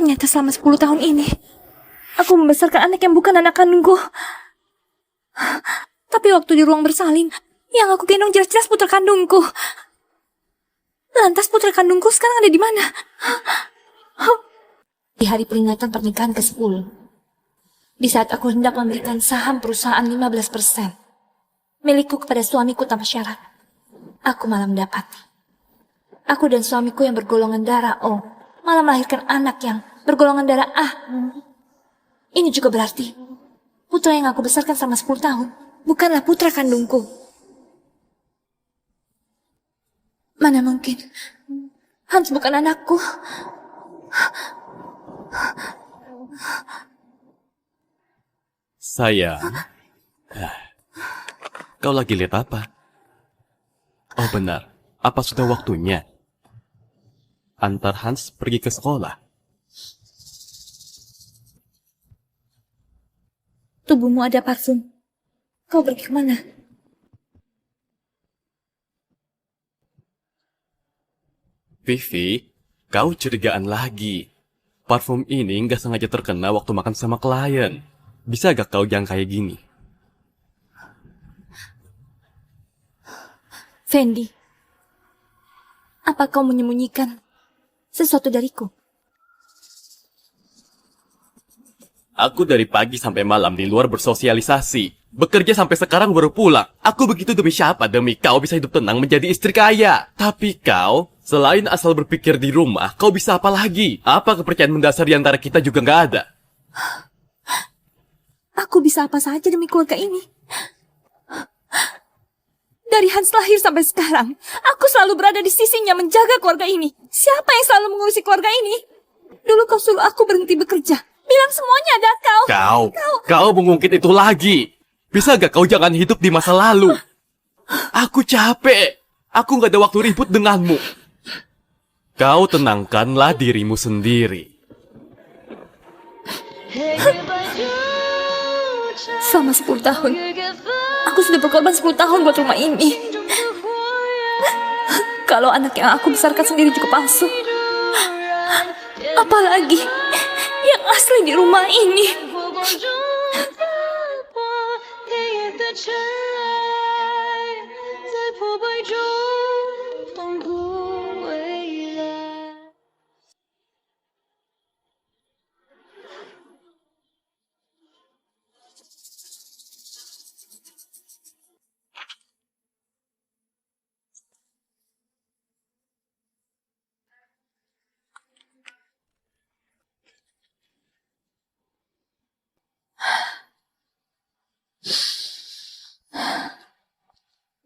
Ternyata selama 10 tahun ini, aku membesarkan anak yang bukan anak kandungku. Tapi waktu di ruang bersalin, yang aku gendong jelas-jelas putra kandungku. Lantas putra kandungku sekarang ada di mana? Di hari peringatan pernikahan ke-10, di saat aku hendak memberikan saham perusahaan 15% milikku kepada suamiku tanpa syarat, aku malah mendapati aku dan suamiku yang bergolongan darah O malah melahirkan anak yang bergolongan darah A. Ini juga berarti putra yang aku besarkan selama 10 tahun bukanlah putra kandungku. Mana mungkin Hans bukan anakku. Sayang, kau lagi lihat apa? Oh benar, apa sudah waktunya antar Hans pergi ke sekolah? Tubuhmu ada parfum. Kau pergi kemana? Vivi, kau curigaan lagi. Parfum ini nggak sengaja terkena waktu makan sama klien. Bisa gak kau jangan kayak gini? Fendi, apa kau menyembunyikan sesuatu dariku? Aku dari pagi sampai malam di luar bersosialisasi. Bekerja sampai sekarang baru pulang. Aku begitu demi siapa? Demi kau bisa hidup tenang menjadi istri kaya. Tapi kau, selain asal berpikir di rumah, kau bisa apa lagi? Apa kepercayaan mendasar di antara kita juga nggak ada? Aku bisa apa saja demi keluarga ini. Dari Hans lahir sampai sekarang, aku selalu berada di sisinya menjaga keluarga ini. Siapa yang selalu mengurusi keluarga ini? Dulu kau suruh aku berhenti bekerja. Bilang semuanya ada kau. Kau mengungkit itu lagi. Bisa gak kau jangan hidup di masa lalu? Aku capek. Aku gak ada waktu ribut denganmu. Kau tenangkanlah dirimu sendiri. Selama 10 tahun, aku sudah berkorban 10 tahun buat rumah ini. Kalau anak yang aku besarkan sendiri juga palsu, apalagi yang asli di rumah ini.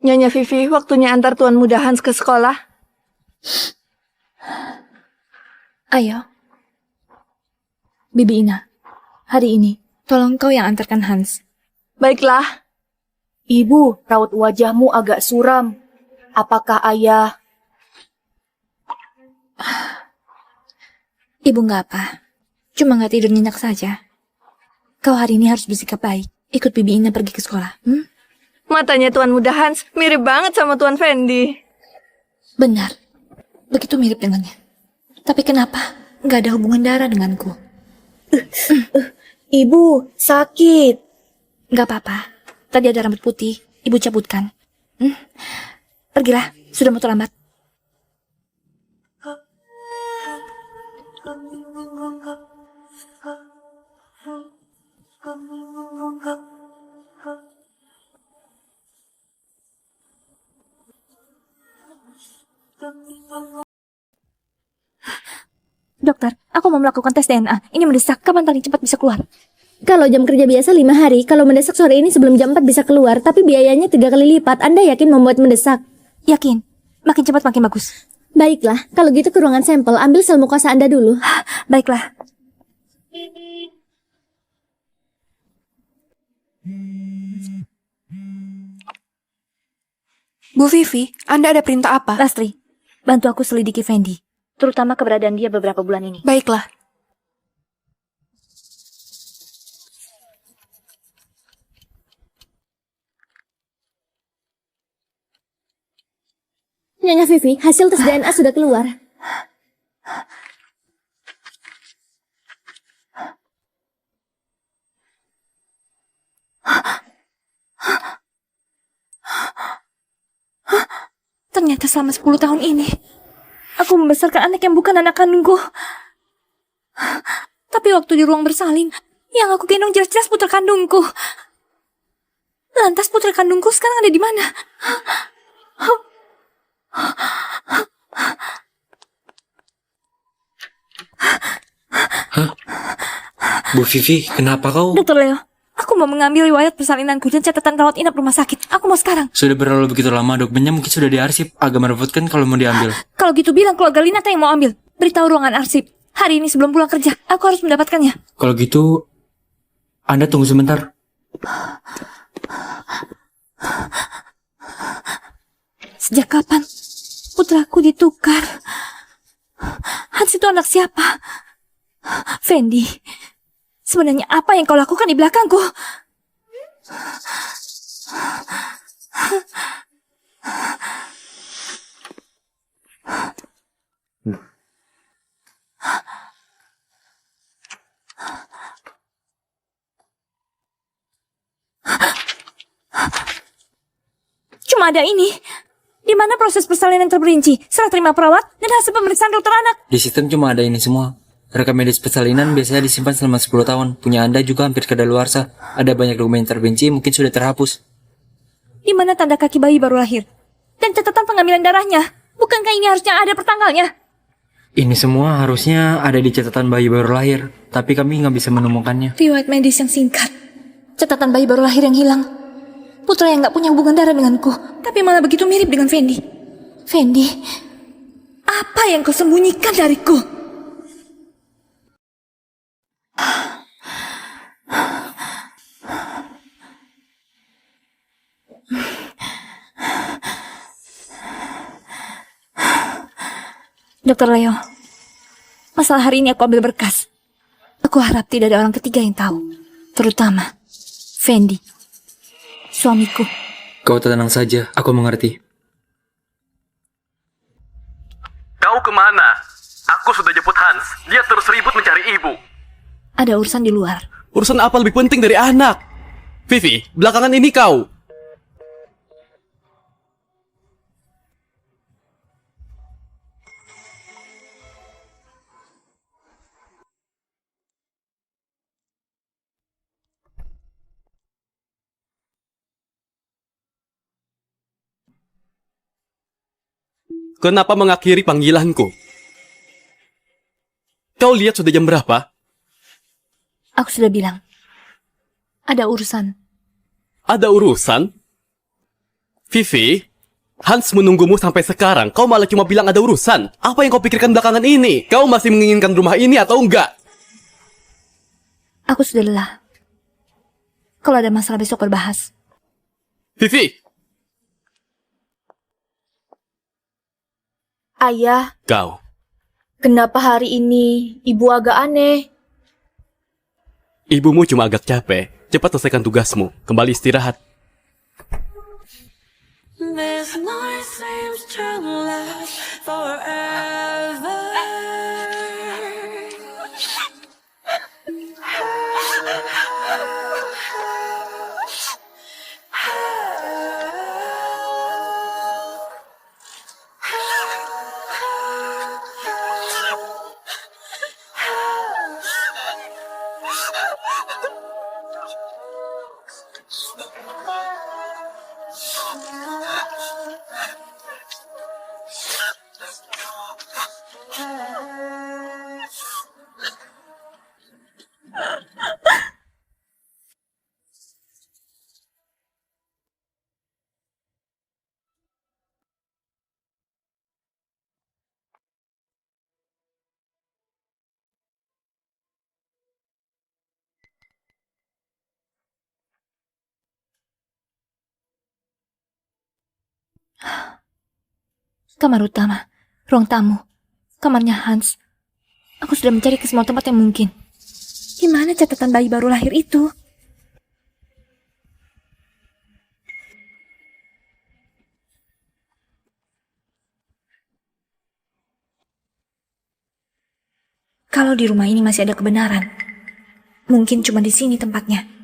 Nyonya Vivi, waktunya antar Tuan Muda Hans ke sekolah. Ayo, Bibi Ina, hari ini tolong kau yang antarkan Hans. Baiklah. Ibu, raut wajahmu agak suram. Apakah ayah... Ibu nggak apa, cuma nggak tidur nyenyak saja. Kau hari ini harus bersikap baik. Ikut Bibi Ina pergi ke sekolah. Matanya Tuan Muda Hans mirip banget sama Tuan Fendi. Benar, begitu mirip dengannya. Tapi kenapa nggak ada hubungan darah denganku? Ibu, sakit. Nggak apa-apa, tadi ada rambut putih, ibu cabutkan. Pergilah, sudah mau terlambat. Dokter, aku mau melakukan tes DNA. Ini mendesak, kapan paling cepat bisa keluar? Kalau jam kerja biasa 5 hari, kalau mendesak sore ini sebelum jam 4 bisa keluar, tapi biayanya 3 kali lipat. Anda yakin membuat mendesak? Yakin, makin cepat makin bagus. Baiklah, kalau gitu ke ruangan sampel, ambil sel mukosa Anda dulu. Baiklah. Bu Vivi, Anda ada perintah apa? Lastri, bantu aku selidiki Fendi, terutama keberadaan dia beberapa bulan ini. Baiklah. Nyonya Vivi, hasil tes DNA sudah keluar. menderita selama 10 tahun ini. Aku membesarkan anak yang bukan anak kandungku. Tapi waktu di ruang bersalin, yang aku gendong jelas-jelas putra kandungku. Lantas putra kandungku sekarang ada di mana? Bu Vivi, kenapa kau? Dokter Leo, aku mau mengambil riwayat persalinanku dan catatan rawat inap rumah sakit. Aku mau sekarang. Sudah berlalu begitu lama, dokumennya mungkin sudah diarsip. Agak merepotkan kalau mau diambil. Kalau gitu bilang keluarga Linata yang mau ambil. Beritahu ruangan arsip. Hari ini sebelum pulang kerja, aku harus mendapatkannya. Kalau gitu, Anda tunggu sebentar. Sejak kapan putraku ditukar? Hans itu anak siapa? Fendi, sebenarnya apa yang kau lakukan di belakangku? Cuma ada ini. Di mana proses persalinan terperinci, serah terima perawat, dan hasil pemeriksaan dokter anak. Di sistem cuma ada ini semua. Rekam medis persalinan biasanya disimpan selama 10 tahun. Punya Anda juga hampir kadaluarsa. Ada banyak dokumen yang terperinci, mungkin sudah terhapus. Di mana tanda kaki bayi baru lahir? Dan catatan pengambilan darahnya? Bukankah ini harusnya ada pertanggalnya? Ini semua harusnya ada di catatan bayi baru lahir. Tapi kami nggak bisa menemukannya. Riwayat medis yang singkat. Catatan bayi baru lahir yang hilang. Putra yang gak punya hubungan darah denganku, tapi malah begitu mirip dengan Fendi. Fendi, apa yang kau sembunyikan dariku? Dokter Leo, masalah hari ini aku ambil berkas. Aku harap tidak ada orang ketiga yang tahu, terutama Fendi, suamiku. Kau tenang saja, aku mengerti. Kau kemana? Aku sudah jemput Hans. Dia terus ribut mencari ibu. Ada urusan di luar. Urusan apa lebih penting dari anak? Vivi, belakangan ini kau. Kenapa mengakhiri panggilanku? Kau lihat sudah jam berapa? Aku sudah bilang, ada urusan. Ada urusan? Vivi, Hans menunggumu sampai sekarang. Kau malah cuma bilang ada urusan. Apa yang kau pikirkan belakangan ini? Kau masih menginginkan rumah ini atau enggak? Aku sudah lelah. Kalau ada masalah besok berbahas. Vivi! Ayah, Kau. kenapa hari ini ibu agak aneh? Ibumu cuma agak capek. Cepat selesaikan tugasmu. Kembali istirahat. This night seems to last forever. Kamar utama, ruang tamu, kamarnya Hans. Aku sudah mencari ke semua tempat yang mungkin. Di mana catatan bayi baru lahir itu? Kalau di rumah ini masih ada kebenaran, mungkin cuma di sini tempatnya.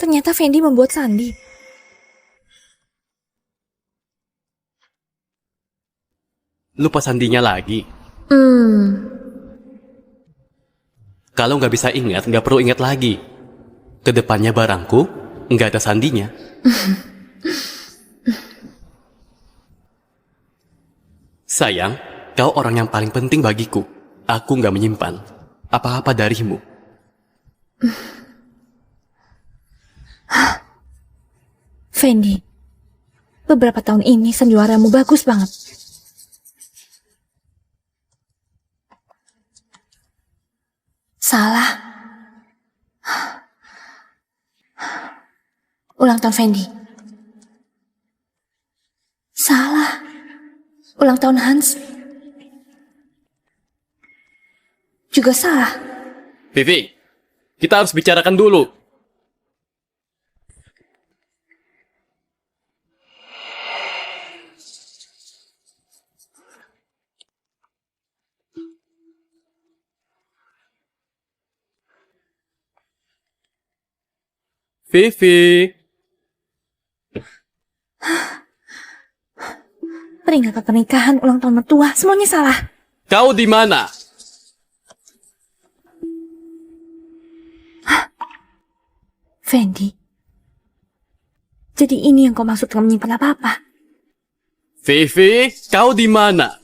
Ternyata Fendi membuat sandi. Lupa sandinya lagi. Kalau nggak bisa ingat, nggak perlu ingat lagi. Kedepannya barangku nggak ada sandinya. Sayang, kau orang yang paling penting bagiku. Aku nggak menyimpan apa-apa darimu. Fendi, beberapa tahun ini sandiwaramu bagus banget. Salah. Ulang tahun Fendi. Salah. Ulang tahun Hans. Juga salah. Vivi, kita harus bicarakan dulu. Vivi, Peringatan pernikahan, ulang tahun mertua, semuanya salah. kau di mana? Fendi, jadi ini yang kau maksud gak menyimpan apa-apa? Vivi, kau di mana?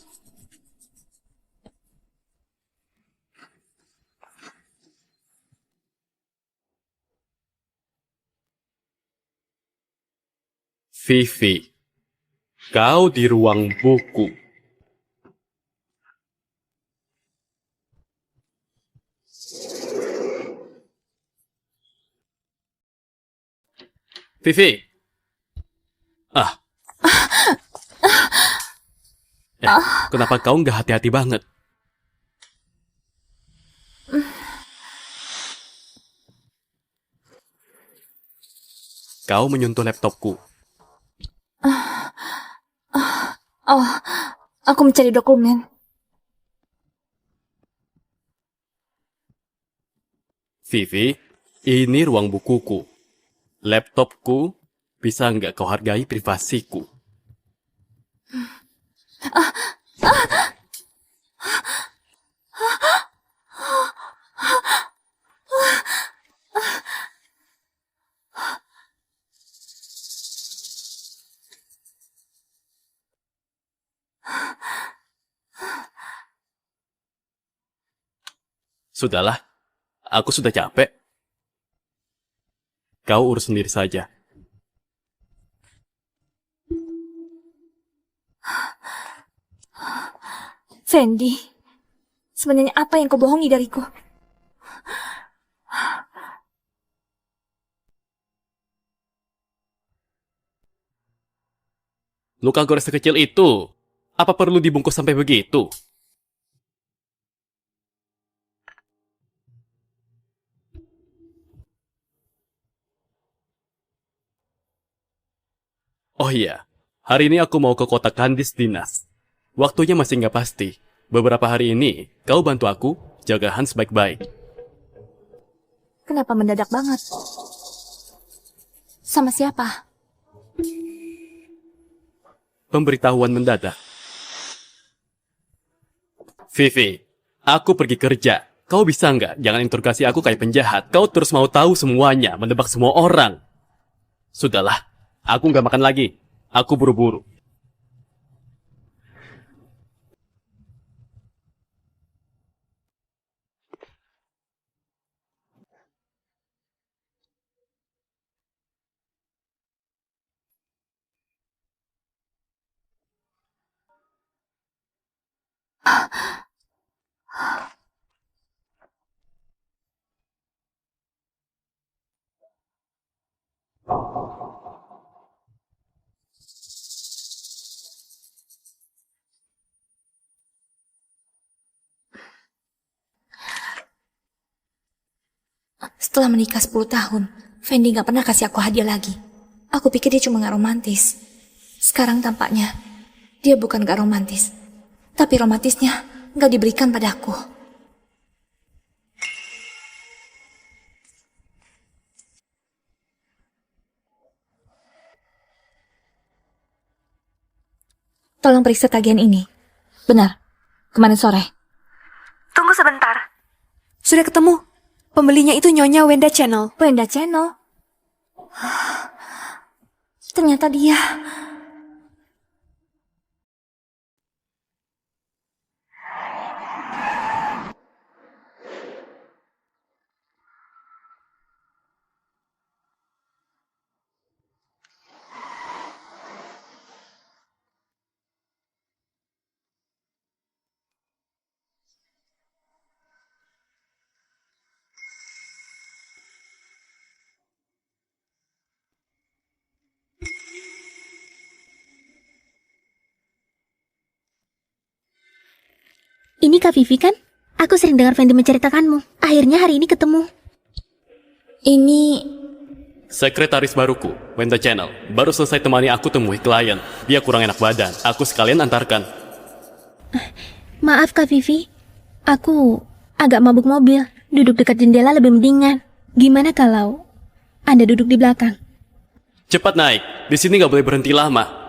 Vivi, kau di ruang buku. Vivi. Kenapa kau nggak hati-hati banget? Kau menyentuh laptopku. Oh, aku mencari dokumen. Vivi, ini ruang bukuku. Laptopku, bisa nggak kau hargai privasiku? Sudahlah, aku sudah capek. Kau urus sendiri saja. Fendi, sebenarnya apa yang kau bohongi dariku? Luka gores sekecil itu, apa perlu dibungkus sampai begitu? Oh iya, hari ini aku mau ke kota Kandis dinas. Waktunya masih nggak pasti. Beberapa hari ini, kau bantu aku jaga Hans baik-baik. Kenapa mendadak banget? Sama siapa? Pemberitahuan mendadak. Vivi, aku pergi kerja. Kau bisa nggak? Jangan interogasi aku kayak penjahat. Kau terus mau tahu semuanya, menebak semua orang. Sudahlah, aku nggak makan lagi. Aku buru-buru. Setelah menikah 10 tahun, Fendi gak pernah kasih aku hadiah lagi. Aku pikir dia cuma gak romantis. Sekarang tampaknya, dia bukan gak romantis. Tapi romantisnya gak diberikan padaku. Tolong periksa tagihan ini. Benar, kemarin sore. Tunggu sebentar. Sudah ketemu. Pembelinya itu Nyonya Wenda Channel. Wenda Channel. Ternyata dia. Ini Kak Vivi kan? Aku sering dengar Fendi menceritakanmu. Akhirnya hari ini ketemu. Ini Sekretaris baruku, Wenda Channel, baru selesai temani aku temui klien. Dia kurang enak badan. Aku sekalian antarkan. Maaf Kak Vivi, aku agak mabuk mobil. Duduk dekat jendela lebih mendingan. Gimana kalau Anda duduk di belakang? Cepat naik. Di sini nggak boleh berhenti lama.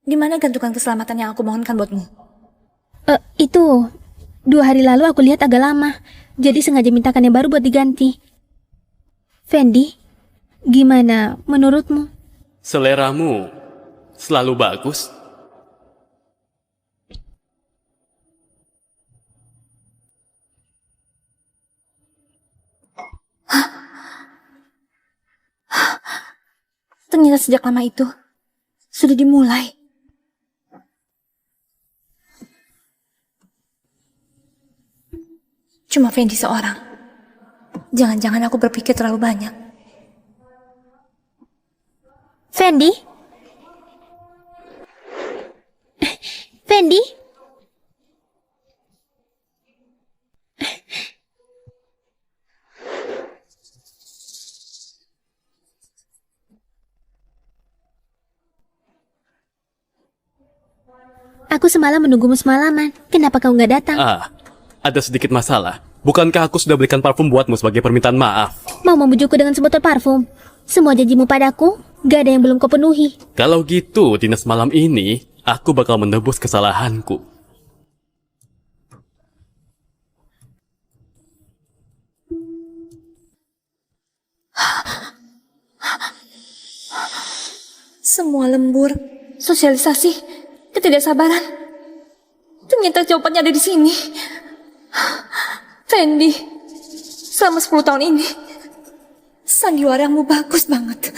di mana gantungan keselamatan yang aku mohonkan buatmu? Itu 2 hari lalu aku lihat agak lama. Jadi sengaja mintakan yang baru buat diganti. Fendi, gimana menurutmu? Seleramu selalu bagus. Ternyata sejak lama itu sudah dimulai. Cuma Fendi seorang. Jangan-jangan aku berpikir terlalu banyak. Fendi? Fendi? Aku semalam menunggumu semalaman. Kenapa kau nggak datang? Ada sedikit masalah. Bukankah aku sudah belikan parfum buatmu sebagai permintaan maaf? Mau membujukku dengan sebotol parfum? Semua janjimu padaku, gak ada yang belum kau penuhi. Kalau gitu, dinas malam ini, aku bakal menebus kesalahanku. Semua lembur, sosialisasi, ketidaksabaran. Ternyata jawabannya ada di sini. Fendi, selama 10 tahun ini, sandiwaramu bagus banget.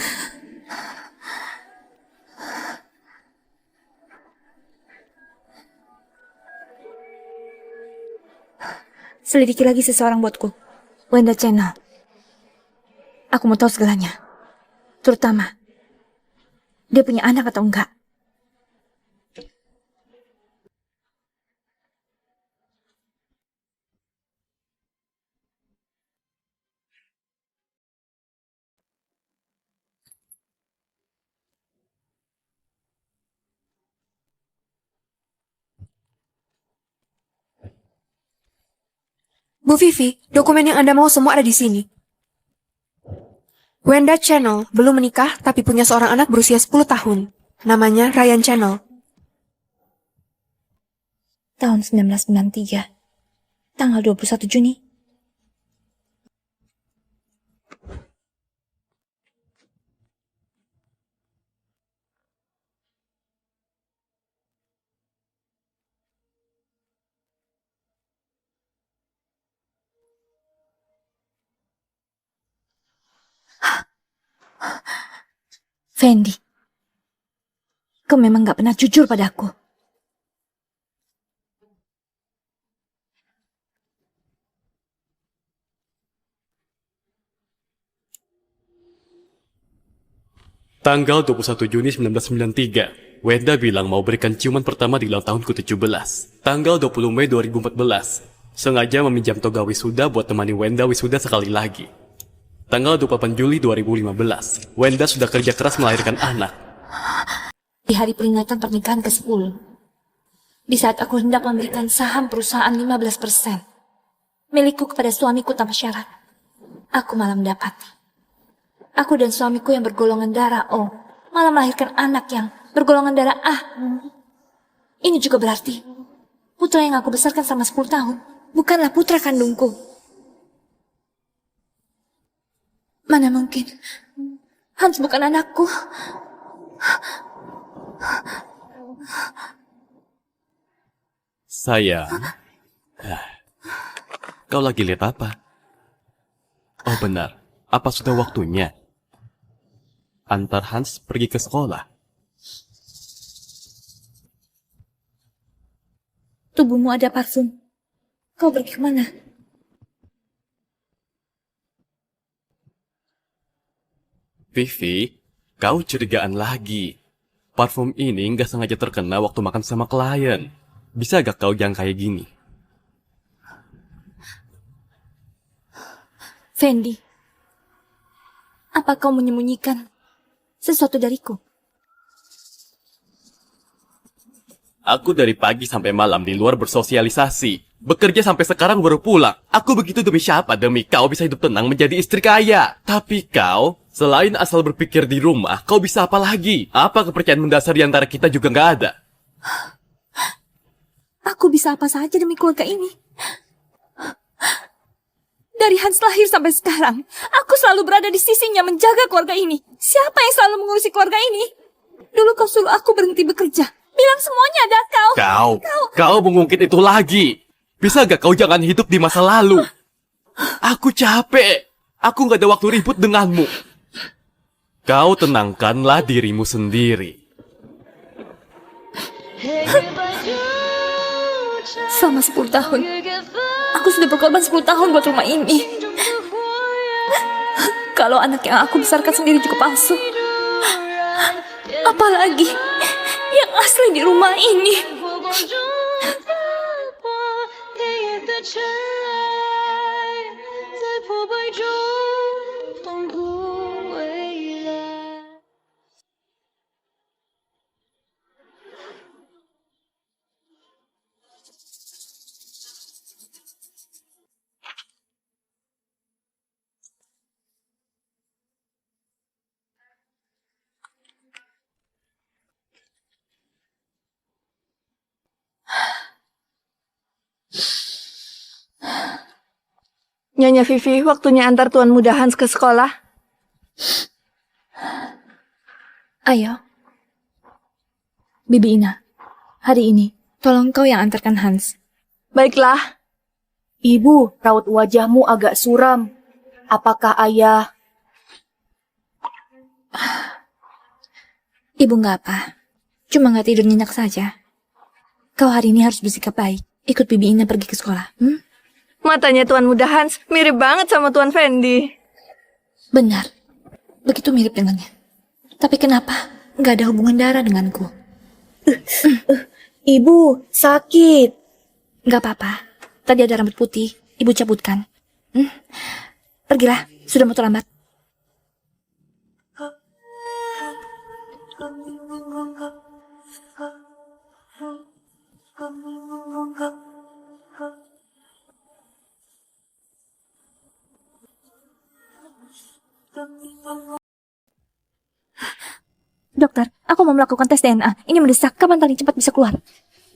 Selidiki lagi seseorang buatku, Wenda Channel. Aku mau tahu segalanya. Terutama, dia punya anak atau enggak. Bu Vivi, dokumen yang Anda mau semua ada di sini. Wenda Channel belum menikah tapi punya seorang anak berusia 10 tahun. Namanya Ryan Channel. Tahun 1993, tanggal 21 Juni. Fendi, kau memang gak pernah jujur padaku. Tanggal 21 Juni 1993, Wenda bilang mau berikan ciuman pertama di ulang tahunku 17. Tanggal 20 Mei 2014, sengaja meminjam toga wisuda buat temani Wenda wisuda sekali lagi. Tanggal 28 Juli 2015, Wenda sudah kerja keras melahirkan anak. Di hari peringatan pernikahan ke-10, di saat aku hendak memberikan saham perusahaan 15% milikku kepada suamiku tanpa syarat, aku malah mendapati aku dan suamiku yang bergolongan darah O malah melahirkan anak yang bergolongan darah A. Ini juga berarti putra yang aku besarkan selama 10 tahun bukanlah putra kandungku. Mana mungkin Hans bukan anakku. Sayang, kau lagi lihat apa? Oh benar, apa sudah waktunya? Antar Hans pergi ke sekolah. Tubuhmu ada parfum. Kau pergi kemana? Vivi, kau curigaan lagi. Parfum ini nggak sengaja terkena waktu makan sama klien. Bisa gak kau jangan kayak gini? Fendi, apa kau menyembunyikan sesuatu dariku? Aku dari pagi sampai malam di luar bersosialisasi. Bekerja sampai sekarang baru pulang. Aku begitu demi siapa? Demi kau bisa hidup tenang menjadi istri kaya. Tapi kau, selain asal berpikir di rumah, kau bisa apa lagi? Apa kepercayaan mendasar di antara kita juga nggak ada? Aku bisa apa saja demi keluarga ini. Dari Hans lahir sampai sekarang, aku selalu berada di sisinya menjaga keluarga ini. Siapa yang selalu mengurusi keluarga ini? Dulu kau suruh aku berhenti bekerja. Bilang semuanya ada kau. Kau mengungkit itu lagi. Bisa gak kau jangan hidup di masa lalu? Aku capek. Aku gak ada waktu ribut denganmu. Kau tenangkanlah dirimu sendiri. Selama 10 tahun, aku sudah berkorban 10 tahun buat rumah ini. Kalau anak yang aku besarkan sendiri juga palsu, apalagi yang asli di rumah ini. Nyonya Vivi, waktunya antar Tuan Muda Hans ke sekolah. Ayo, Bibi Ina, hari ini tolong kau yang antarkan Hans. Baiklah. Ibu, raut wajahmu agak suram. Apakah ayah... Ibu nggak apa, cuma nggak tidur nyenyak saja. Kau hari ini harus bersikap baik. Ikut Bibi Ina pergi ke sekolah. Matanya Tuan Muda Hans mirip banget sama Tuan Fendi. Benar, begitu mirip dengannya. Tapi kenapa nggak ada hubungan darah denganku? Ibu, sakit. Nggak apa-apa, tadi ada rambut putih, ibu cabutkan. Pergilah, sudah mau terlambat. Dokter, aku mau melakukan tes DNA. Ini mendesak, kapan paling cepat bisa keluar?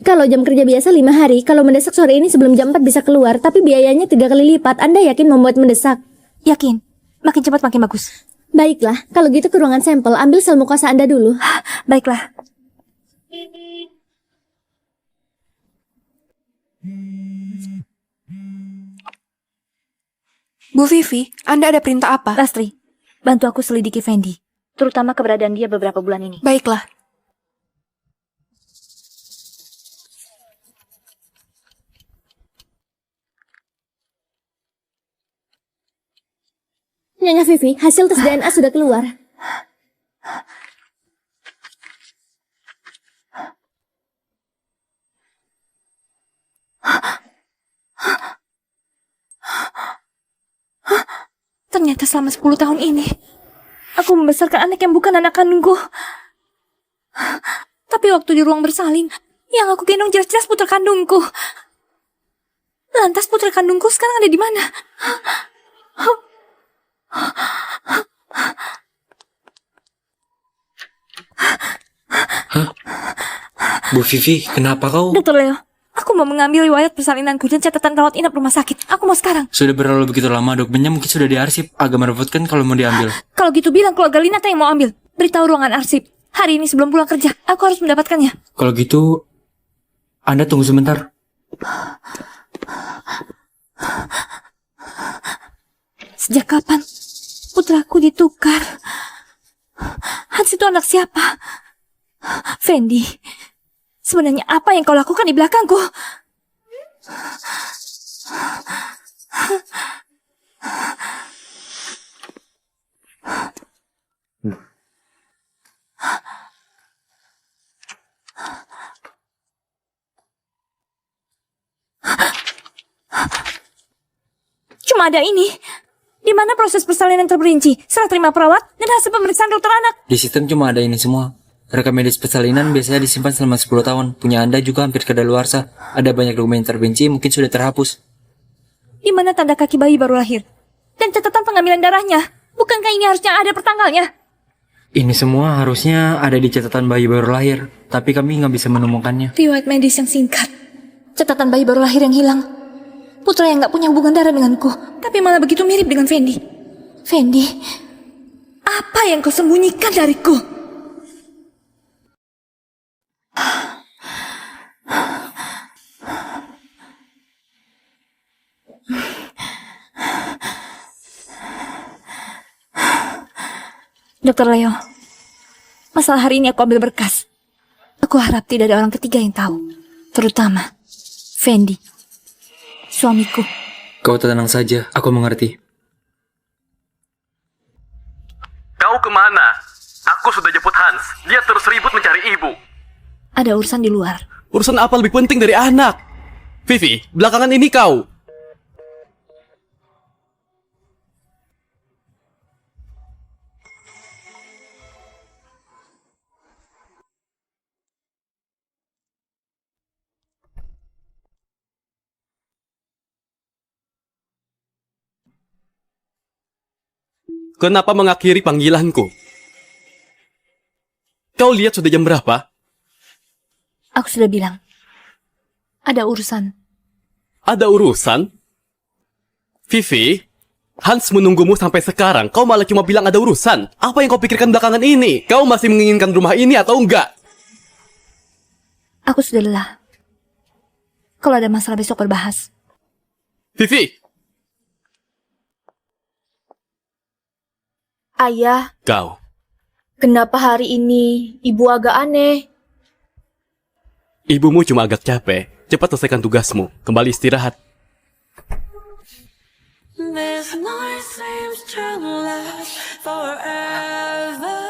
Kalau jam kerja biasa 5 hari, kalau mendesak sore ini sebelum jam 4 bisa keluar, tapi biayanya 3 kali lipat. Anda yakin membuat mendesak? Yakin, makin cepat makin bagus. Baiklah, kalau gitu ke ruangan sampel, ambil sel mukosa Anda dulu. Baiklah. Bu Vivi, Anda ada perintah apa? Lastri, bantu aku selidiki Fendi, terutama keberadaan dia beberapa bulan ini. Baiklah. Nyonya Vivi, hasil tes DNA sudah keluar. Ternyata selama 10 tahun ini, aku membesarkan anak yang bukan anak kandungku. Tapi waktu di ruang bersalin, yang aku gendong jelas-jelas putra kandungku. Lantas putra kandungku sekarang ada di mana? Bu Vivi, kenapa kau? Dokter Leo, aku mau mengambil riwayat persalinanku dan catatan rawat inap rumah sakit. Aku mau sekarang. Sudah berlalu begitu lama, dokumennya mungkin sudah diarsip. Agak merepotkan kalau mau diambil. Kalau gitu bilang keluarga Linata yang mau ambil. Beritahu ruangan arsip. Hari ini sebelum pulang kerja, aku harus mendapatkannya. Kalau gitu, Anda tunggu sebentar. Sejak kapan putraku ditukar? Hans itu anak siapa? Fendi, sebenarnya apa yang kau lakukan di belakangku? Cuma ada ini. Di mana proses persalinan terperinci, serah terima perawat, dan hasil pemeriksaan dokter anak. Di sistem cuma ada ini semua. Rekam medis persalinan biasanya disimpan selama 10 tahun. Punya Anda juga hampir kadaluarsa. Ada banyak dokumen terperinci, mungkin sudah terhapus. Di mana tanda kaki bayi baru lahir? Dan catatan pengambilan darahnya? Bukankah ini harusnya ada pertanggalnya? Ini semua harusnya ada di catatan bayi baru lahir. Tapi kami nggak bisa menemukannya. Riwayat medis yang singkat. Catatan bayi baru lahir yang hilang. Putra yang gak punya hubungan darah denganku, tapi malah begitu mirip dengan Fendi. Fendi, apa yang kau sembunyikan dariku? Dokter Leo, masalah hari ini aku ambil berkas. Aku harap tidak ada orang ketiga yang tahu, terutama Fendi. Suamiku. Kau tenang saja, aku mengerti. Kau kemana? Aku sudah jemput Hans. Dia terus ribut mencari ibu. Ada urusan di luar. Urusan apa lebih penting dari anak? Vivi, belakangan ini kau. Kenapa mengakhiri panggilanku? Kau lihat sudah jam berapa? Aku sudah bilang. Ada urusan. Ada urusan? Vivi, Hans menunggumu sampai sekarang. Kau malah cuma bilang ada urusan. Apa yang kau pikirkan belakangan ini? Kau masih menginginkan rumah ini atau enggak? Aku sudah lelah. Kalau ada masalah besok berbahas. Vivi! Ayah, Kau. kenapa hari ini ibu agak aneh? Ibumu cuma agak capek. Cepat selesaikan tugasmu. Kembali istirahat. This night seems to last forever.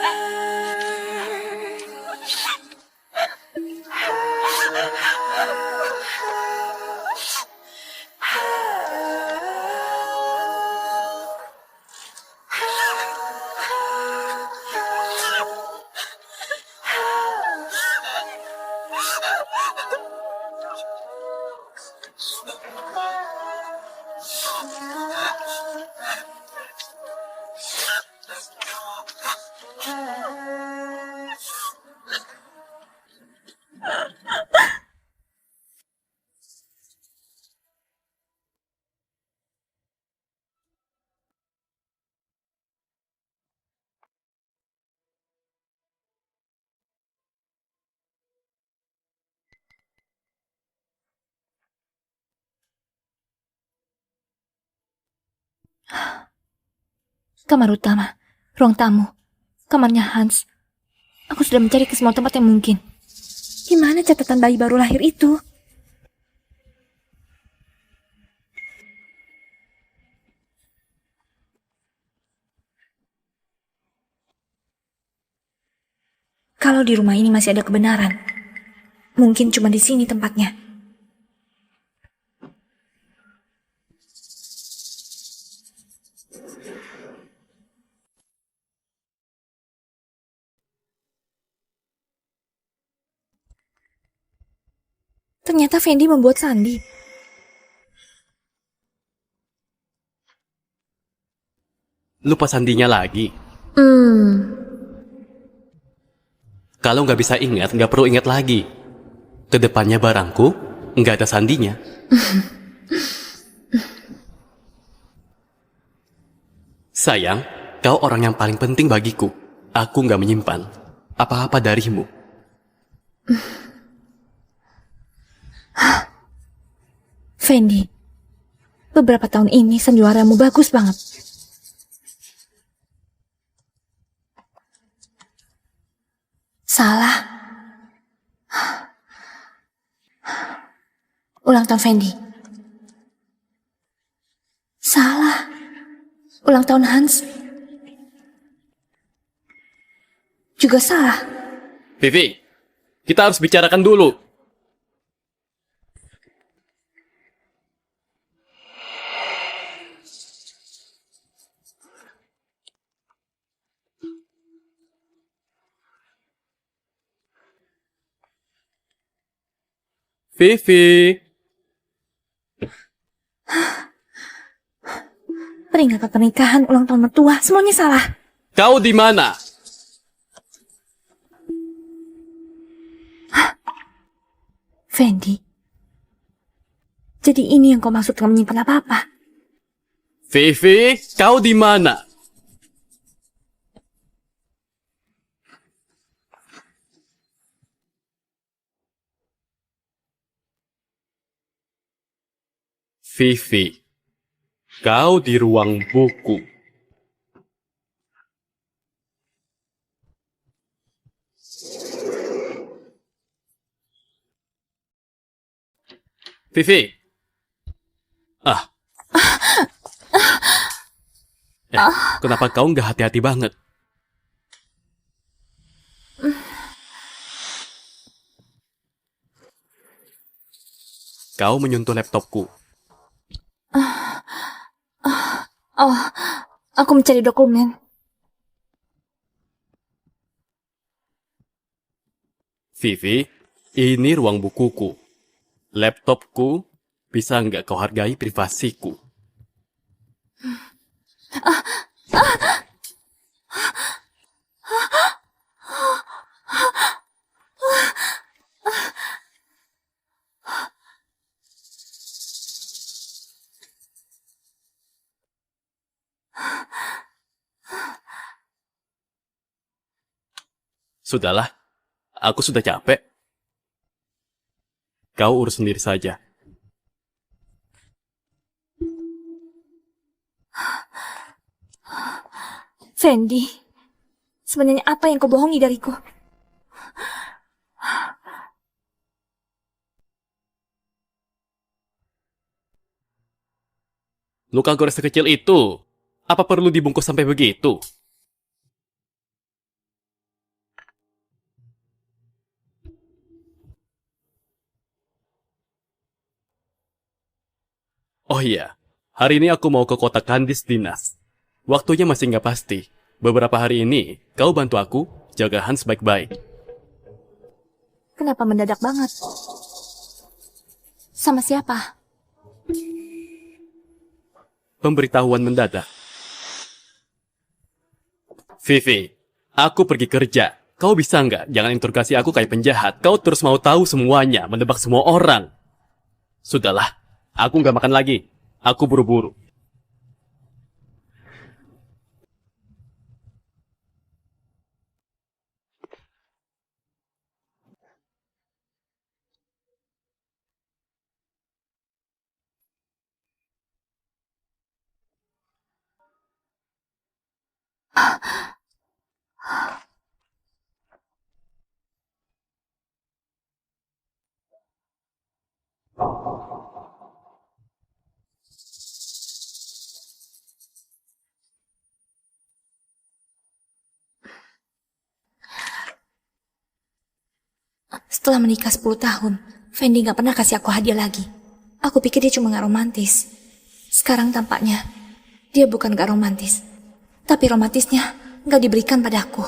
Kamar utama, ruang tamu, kamarnya Hans. Aku sudah mencari ke semua tempat yang mungkin. Di mana catatan bayi baru lahir itu? Kalau di rumah ini masih ada kebenaran, mungkin cuma di sini tempatnya. Ternyata Fendi membuat sandi. Lupa sandinya lagi. Kalau nggak bisa ingat, nggak perlu ingat lagi. Kedepannya barangku nggak ada sandinya. Sayang, kau orang yang paling penting bagiku. Aku nggak menyimpan apa-apa darimu. Fendi, beberapa tahun ini sandiwaramu bagus banget. Salah. Ulang tahun Fendi. Salah. Ulang tahun Hans. Juga salah. Vivi, kita harus bicarakan dulu. Vivi, Peringatan pernikahan, ulang tahun mertua, semuanya salah. kau di mana? Fendi, jadi ini yang kau maksud dengan menyimpan apa-apa? Vivi, kau di mana? Vivi, kau di ruang buku. Vivi. Kenapa kau nggak hati-hati banget? Kau menyentuh laptopku. Oh, aku mencari dokumen. Vivi, ini ruang bukuku. Laptopku, bisa nggak kau hargai privasiku? Sudahlah, aku sudah capek. Kau urus sendiri saja. Fendi, sebenarnya apa yang kau bohongi dariku? Luka gores sekecil itu, apa perlu dibungkus sampai begitu? Oh iya, hari ini aku mau ke kota Kandis dinas. Waktunya masih nggak pasti. Beberapa hari ini, kau bantu aku jaga Hans baik-baik. Kenapa mendadak banget? Sama siapa? Pemberitahuan mendadak. Vivi, aku pergi kerja. Kau bisa nggak jangan interogasi aku kayak penjahat. Kau terus mau tahu semuanya, menebak semua orang. Sudahlah, aku nggak makan lagi. Aku buru-buru. Setelah menikah 10 tahun, Fendi gak pernah kasih aku hadiah lagi. Aku pikir dia cuma gak romantis. Sekarang tampaknya, dia bukan gak romantis. Tapi romantisnya gak diberikan padaku.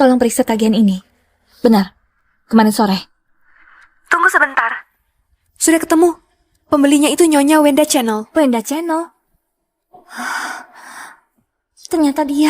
Tolong periksa tagihan ini. Benar, kemarin sore. Tunggu sebentar. Sudah ketemu. Pembelinya itu Nyonya Wenda Channel. Wenda Channel. Ternyata dia.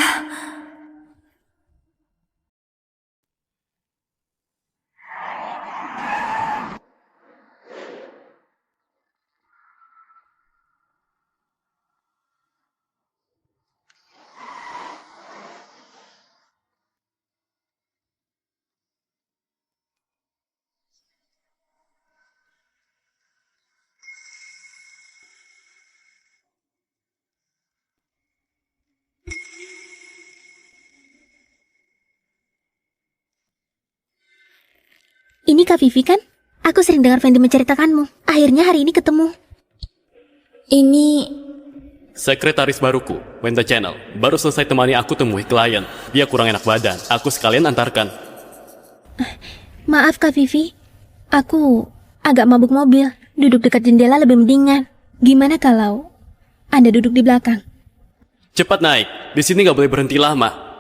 Ini Kak Vivi kan? Aku sering dengar Fendi menceritakanmu. Akhirnya hari ini ketemu. Ini Sekretaris baruku, Wenda Channel. Baru selesai temani aku temui klien. Dia kurang enak badan. Aku sekalian antarkan. Maaf Kak Vivi. Aku agak mabuk mobil. Duduk dekat jendela lebih mendingan. Gimana kalau Anda duduk di belakang? Cepat naik. Di sini nggak boleh berhenti lama.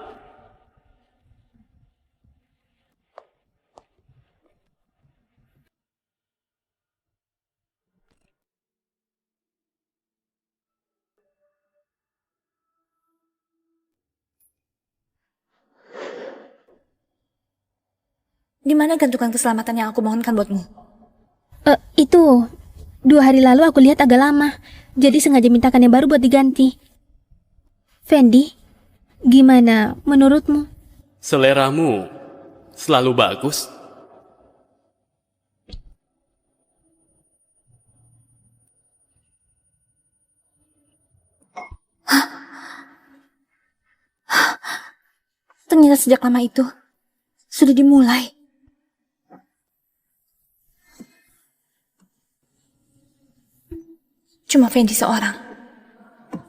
di mana gantungan keselamatan yang aku mohonkan buatmu? Itu 2 hari lalu aku lihat agak lama. Jadi sengaja mintakan yang baru buat diganti. Fendi, gimana menurutmu? Seleramu selalu bagus. Ternyata sejak lama itu sudah dimulai. Cuma Fendi seorang.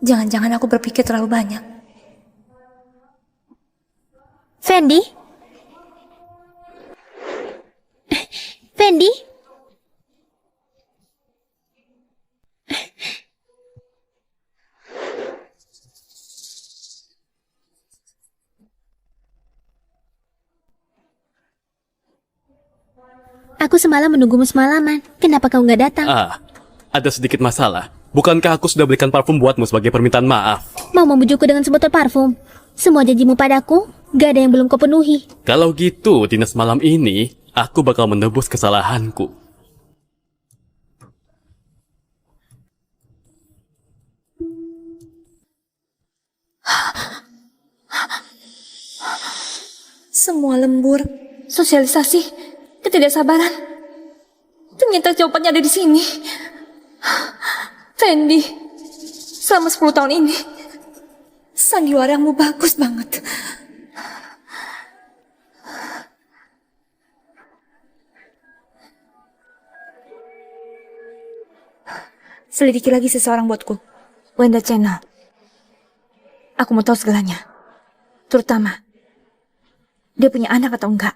Jangan-jangan aku berpikir terlalu banyak. Fendi? Fendi? Aku semalam menunggumu semalaman. Kenapa kau nggak datang? Ada sedikit masalah. Bukankah aku sudah belikan parfum buatmu sebagai permintaan maaf? Mau membujukku dengan sebotol parfum? Semua janjimu padaku, gak ada yang belum kau penuhi. Kalau gitu, dinas malam ini, aku bakal menebus kesalahanku. Semua lembur, sosialisasi, ketidaksabaran. Ternyata jawabannya ada di sini. Fendi, selama 10 tahun ini, sandiwaramu bagus banget. Selidiki lagi seseorang buatku, Wenda Channel. Aku mau tahu segalanya. Terutama, dia punya anak atau enggak.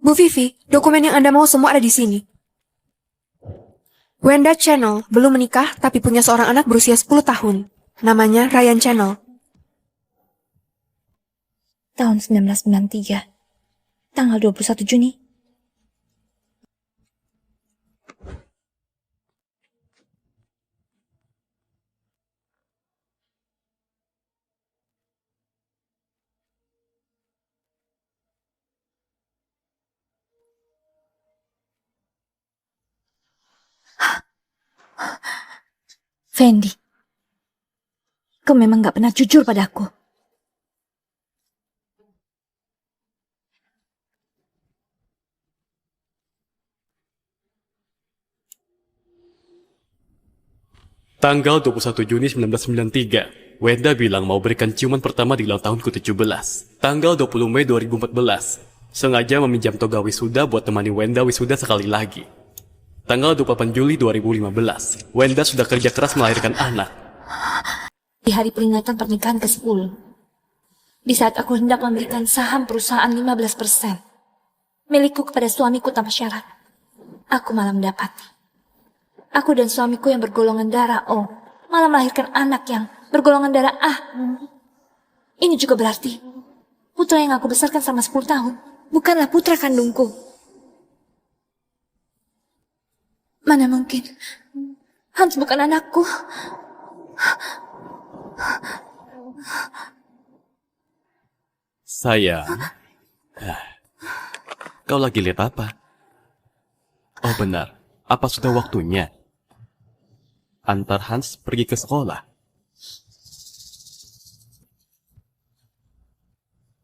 Bu Vivi, dokumen yang Anda mau semua ada di sini. Wenda Channel belum menikah tapi punya seorang anak berusia 10 tahun. Namanya Ryan Channel. Tahun 1993, tanggal 21 Juni. Fendi, kau memang gak pernah jujur padaku. Tanggal 21 Juni 1993, Wenda bilang mau berikan ciuman pertama di ulang tahunku 17. Tanggal 20 Mei 2014, sengaja meminjam toga wisuda buat temani Wenda wisuda sekali lagi. Tanggal 28 Juli 2015, Wenda sudah kerja keras melahirkan anak. Di hari peringatan pernikahan ke-10, di saat aku hendak memberikan saham perusahaan 15% milikku kepada suamiku tanpa syarat, aku malah mendapati aku dan suamiku yang bergolongan darah O malah melahirkan anak yang bergolongan darah A. Ini juga berarti putra yang aku besarkan selama 10 tahun bukanlah putra kandungku. Mana mungkin Hans bukan anakku. Sayang, kau lagi lihat apa? Oh benar, apa sudah waktunya? Antar Hans pergi ke sekolah.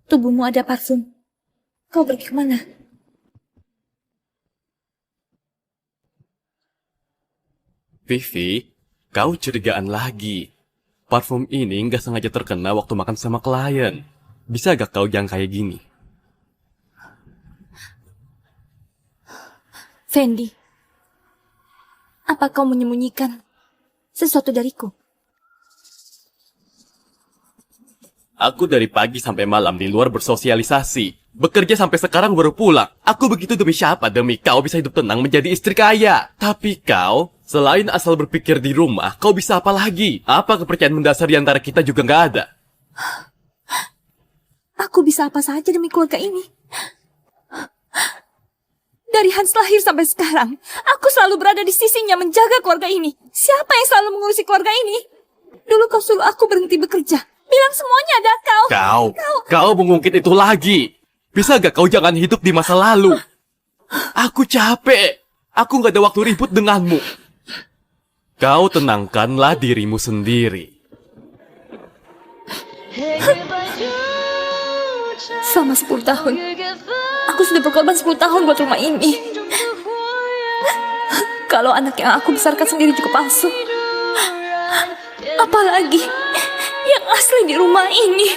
Tubuhmu ada parfum. Kau pergi kemana? Vivi, kau curigaan lagi. Parfum ini nggak sengaja terkena waktu makan sama klien. Bisa gak kau jangan kayak gini? Fendi, apa kau menyembunyikan sesuatu dariku? Aku dari pagi sampai malam di luar bersosialisasi. Bekerja sampai sekarang baru pulang. Aku begitu demi siapa? Demi kau bisa hidup tenang menjadi istri kaya. Tapi kau, selain asal berpikir di rumah, kau bisa apa lagi? Apa kepercayaan mendasar di antara kita juga nggak ada? Aku bisa apa saja demi keluarga ini. Dari Hans lahir sampai sekarang, aku selalu berada di sisinya menjaga keluarga ini. Siapa yang selalu mengurusi keluarga ini? Dulu kau suruh aku berhenti bekerja. Bilang semuanya ada kau. Kau mengungkit itu lagi. Bisa gak kau jangan hidup di masa lalu? Aku capek. Aku gak ada waktu ribut denganmu. Kau tenangkanlah dirimu sendiri. Selama 10 tahun, aku sudah berkorban 10 tahun buat rumah ini. Kalau anak yang aku besarkan sendiri juga palsu, apalagi yang asli di rumah ini.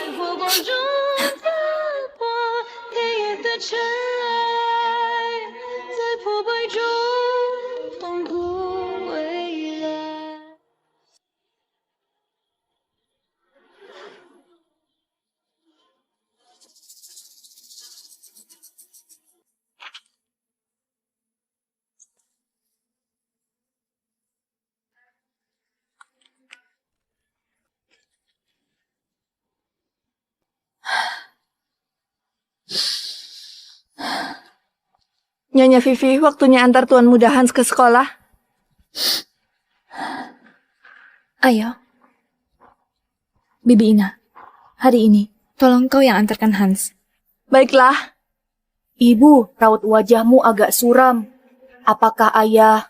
Nyonya Vivi, waktunya antar Tuan Muda Hans ke sekolah. Ayo. Bibi Ina, hari ini tolong kau yang antarkan Hans. Baiklah. Ibu, raut wajahmu agak suram. Apakah ayah...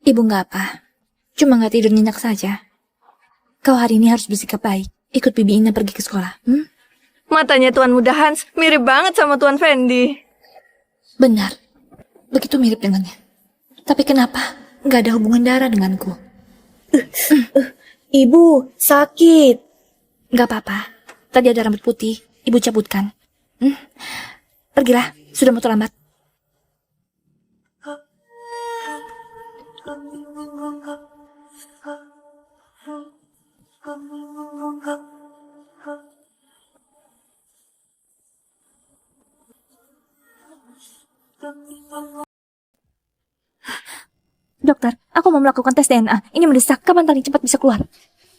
Ibu nggak apa, cuma nggak tidur nyenyak saja. Kau hari ini harus bersikap baik. Ikut Bibi Ina pergi ke sekolah. Matanya Tuan Muda Hans mirip banget sama Tuan Fendi. Benar, begitu mirip dengannya. Tapi kenapa nggak ada hubungan darah denganku? Ibu, sakit. Nggak apa-apa. Tadi ada rambut putih, ibu cabutkan. Pergilah, sudah mau terlambat. Dokter, aku mau melakukan tes DNA. Ini mendesak. Kapan paling cepat bisa keluar?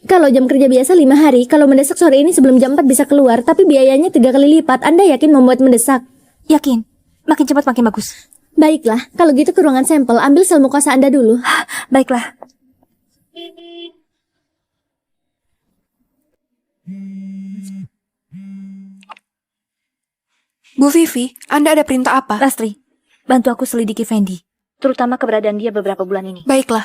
Kalau jam kerja biasa 5 hari, kalau mendesak sore ini sebelum jam 4 bisa keluar, tapi biayanya 3 kali lipat. Anda yakin membuat mendesak? Yakin. Makin cepat makin bagus. Baiklah, kalau gitu ke ruangan sampel, ambil sel mukosa Anda dulu. Baiklah. Bu Vivi, Anda ada perintah apa? Lastri, bantu aku selidiki Fendi. Terutama keberadaan dia beberapa bulan ini. Baiklah.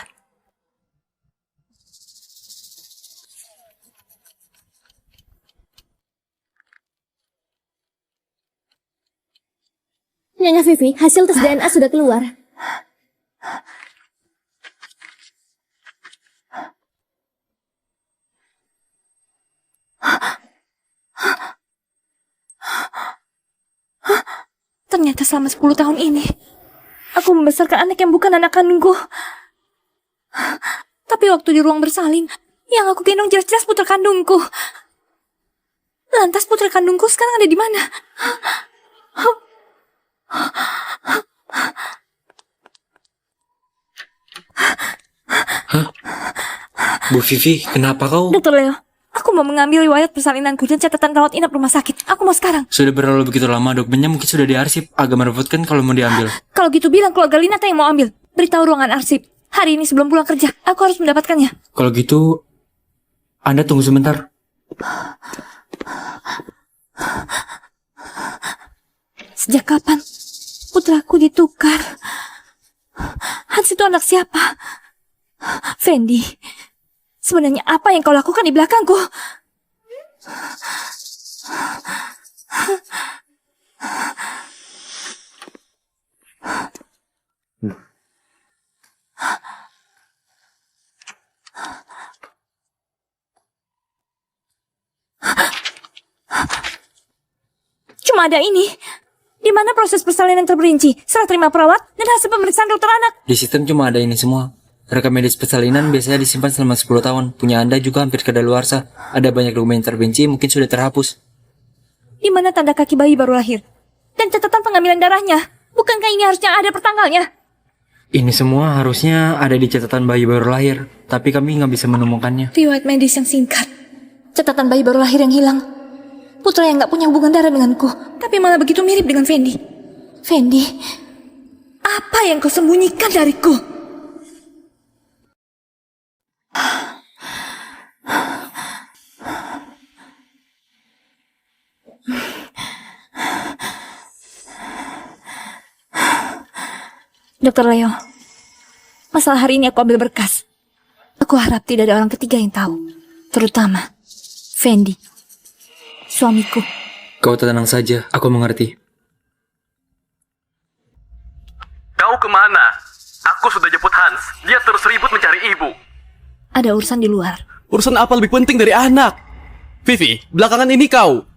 Nyonya Vivi, hasil tes DNA sudah keluar. Ternyata selama 10 tahun ini, aku membesarkan anak yang bukan anak kandungku. Tapi waktu di ruang bersalin, yang aku gendong jelas-jelas putra kandungku. Lantas putra kandungku sekarang ada di mana? Bu Vivi, kenapa kau? Dokter Leo, aku mau mengambil riwayat persalinanku dan catatan rawat inap rumah sakit. Aku mau sekarang. Sudah berlalu begitu lama, dokumennya mungkin sudah diarsip. Agak merepotkan kalau mau diambil. Kalau gitu bilang keluarga Linata yang mau ambil. Beritahu ruangan arsip. Hari ini sebelum pulang kerja, aku harus mendapatkannya. Kalau gitu, Anda tunggu sebentar. Sejak kapan putraku ditukar? Hans itu anak siapa? Fendi, sebenarnya apa yang kau lakukan di belakangku? Cuma ada ini. Di mana proses persalinan terperinci, serah terima perawat, dan hasil pemeriksaan dokter anak. Di sistem cuma ada ini semua. Rekam medis persalinan biasanya disimpan selama 10 tahun. Punya Anda juga hampir kadaluarsa. Ada banyak dokumen terperinci, mungkin sudah terhapus. Di mana tanda kaki bayi baru lahir? Dan catatan pengambilan darahnya? Bukankah ini harusnya ada pertanggalnya? Ini semua harusnya ada di catatan bayi baru lahir. Tapi kami nggak bisa menemukannya. Riwayat medis yang singkat. Catatan bayi baru lahir yang hilang. Putra yang gak punya hubungan darah denganku, tapi malah begitu mirip dengan Fendi. Fendi, apa yang kau sembunyikan dariku? Dokter Leo, masalah hari ini aku ambil berkas. Aku harap tidak ada orang ketiga yang tahu, terutama Fendi. Suamiku. Kau tenang saja, aku mengerti. Kau kemana? Aku sudah jemput Hans. Dia terus ribut mencari ibu. Ada urusan di luar. Urusan apa lebih penting dari anak? Vivi, belakangan ini kau.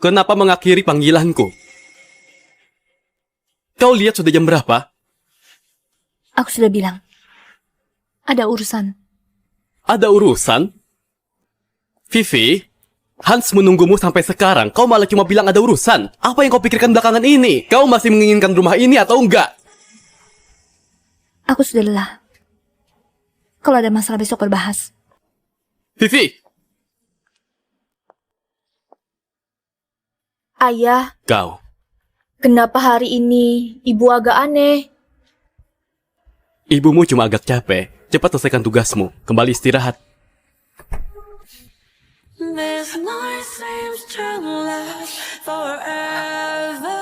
Kenapa mengakhiri panggilanku? Kau lihat sudah jam berapa? Aku sudah bilang. Ada urusan. Ada urusan? Vivi, Hans menunggumu sampai sekarang. Kau malah cuma bilang ada urusan. Apa yang kau pikirkan belakangan ini? Kau masih menginginkan rumah ini atau enggak? Aku sudah lelah. Kalau ada masalah besok berbahas. Vivi! Ayah, Kau. kenapa hari ini ibu agak aneh? Ibumu cuma agak capek. Cepat selesaikan tugasmu. Kembali istirahat. This night seems to last forever.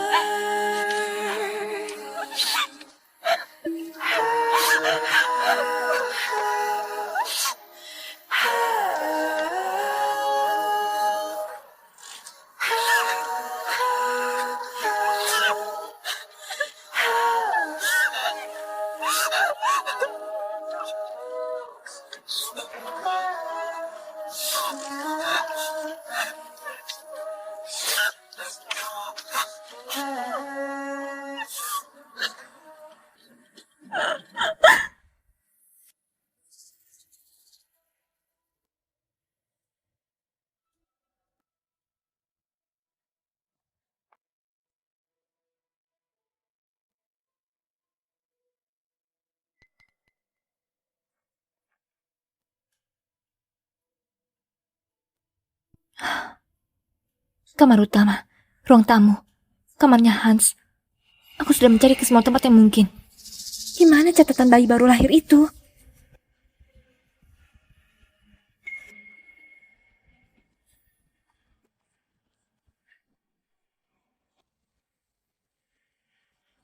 Kamar utama, ruang tamu, kamarnya Hans. Aku sudah mencari ke semua tempat yang mungkin. Di mana catatan bayi baru lahir itu?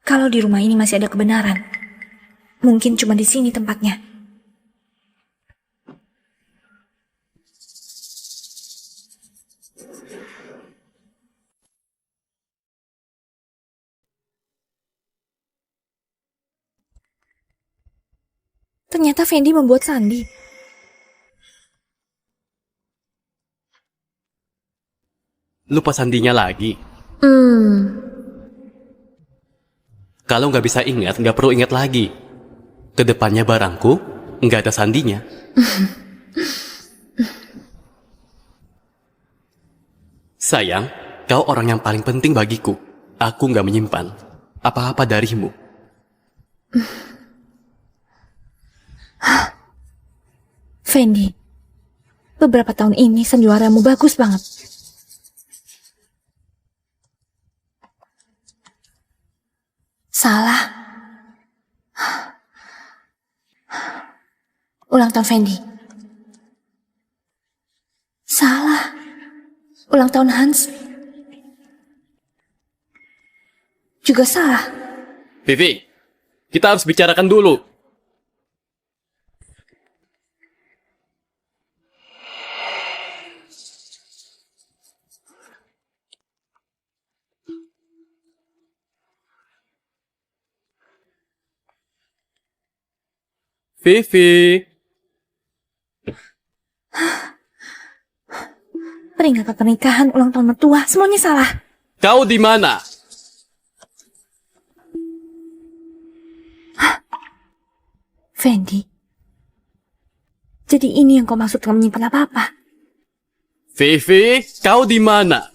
Kalau di rumah ini masih ada kebenaran, mungkin cuma di sini tempatnya. Ternyata Fendi membuat sandi. Lupa sandinya lagi. Kalau nggak bisa ingat, nggak perlu ingat lagi. Kedepannya barangku nggak ada sandinya. Sayang, kau orang yang paling penting bagiku. Aku nggak menyimpan apa-apa darimu. Fendi, beberapa tahun ini sandiwaramu bagus banget. Salah. Ulang tahun Fendi. Salah. Ulang tahun Hans. Juga salah. Vivi, kita harus bicarakan dulu. Vivi. Peringatan pernikahan, ulang tahun mertua, semuanya salah. Kau di mana? Fendi, jadi ini yang kau maksud dengan menyimpan apa-apa? Vivi, kau di mana?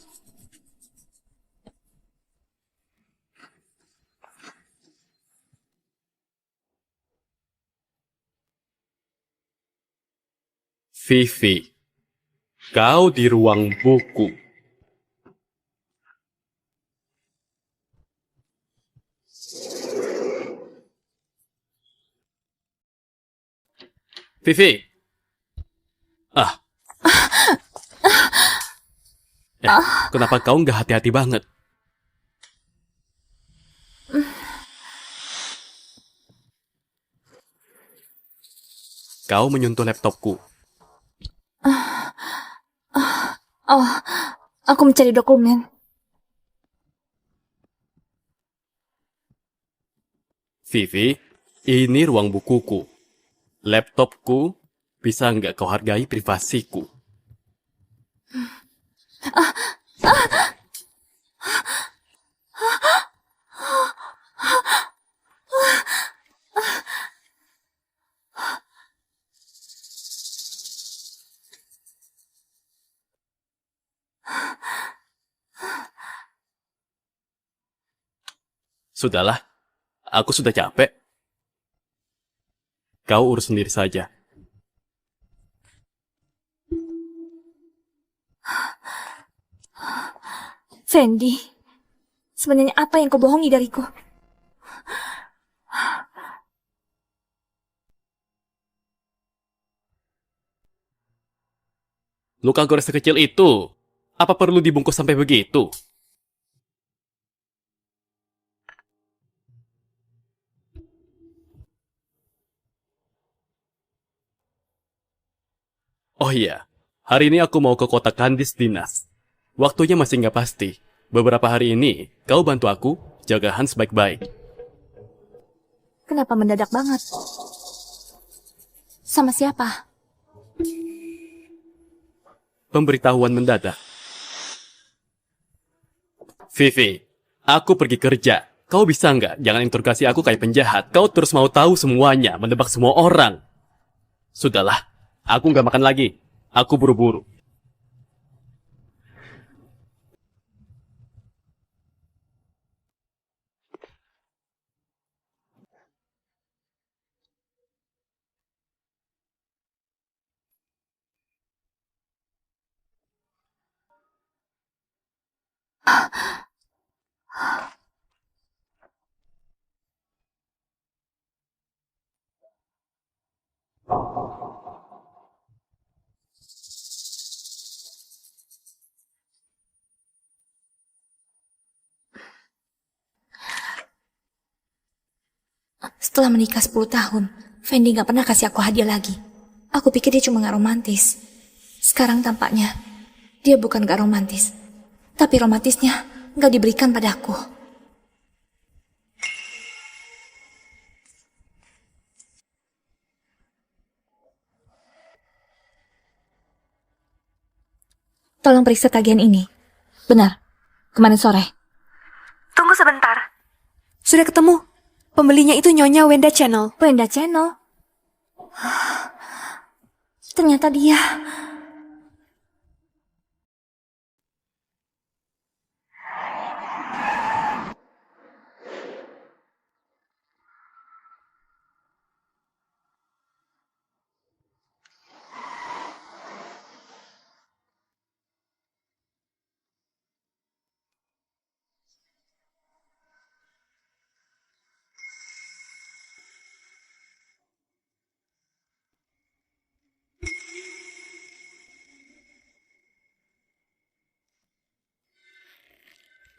Vivi, kau di ruang buku. Vivi. Kenapa kau nggak hati-hati banget? Kau menyentuh laptopku. Oh, aku mencari dokumen. Vivi, ini ruang bukuku. Laptopku, bisa nggak kau hargai privasiku? Sudahlah, aku sudah capek. Kau urus sendiri saja. Fendi, sebenarnya apa yang kau bohongi dariku? Luka gores sekecil itu, apa perlu dibungkus sampai begitu? Oh iya, hari ini aku mau ke kota Kandis dinas. Waktunya masih nggak pasti. Beberapa hari ini, kau bantu aku jaga Hans baik-baik. Kenapa mendadak banget? Sama siapa? Pemberitahuan mendadak. Vivi, aku pergi kerja. Kau bisa nggak jangan interogasi aku kayak penjahat. Kau terus mau tahu semuanya, menebak semua orang. Sudahlah, aku nggak makan lagi. Aku buru-buru. Setelah menikah 10 tahun, Fendi gak pernah kasih aku hadiah lagi. Aku pikir dia cuma gak romantis. Sekarang tampaknya, dia bukan gak romantis. Tapi romantisnya gak diberikan padaku. Tolong periksa tagihan ini. Benar, kemarin sore. Tunggu sebentar. Sudah ketemu. Pembelinya itu Nyonya Wenda Channel. Wenda Channel. Ternyata dia.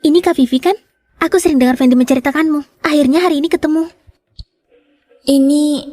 Ini Kak Vivi kan? Aku sering dengar Fendi menceritakanmu. Akhirnya hari ini ketemu. Ini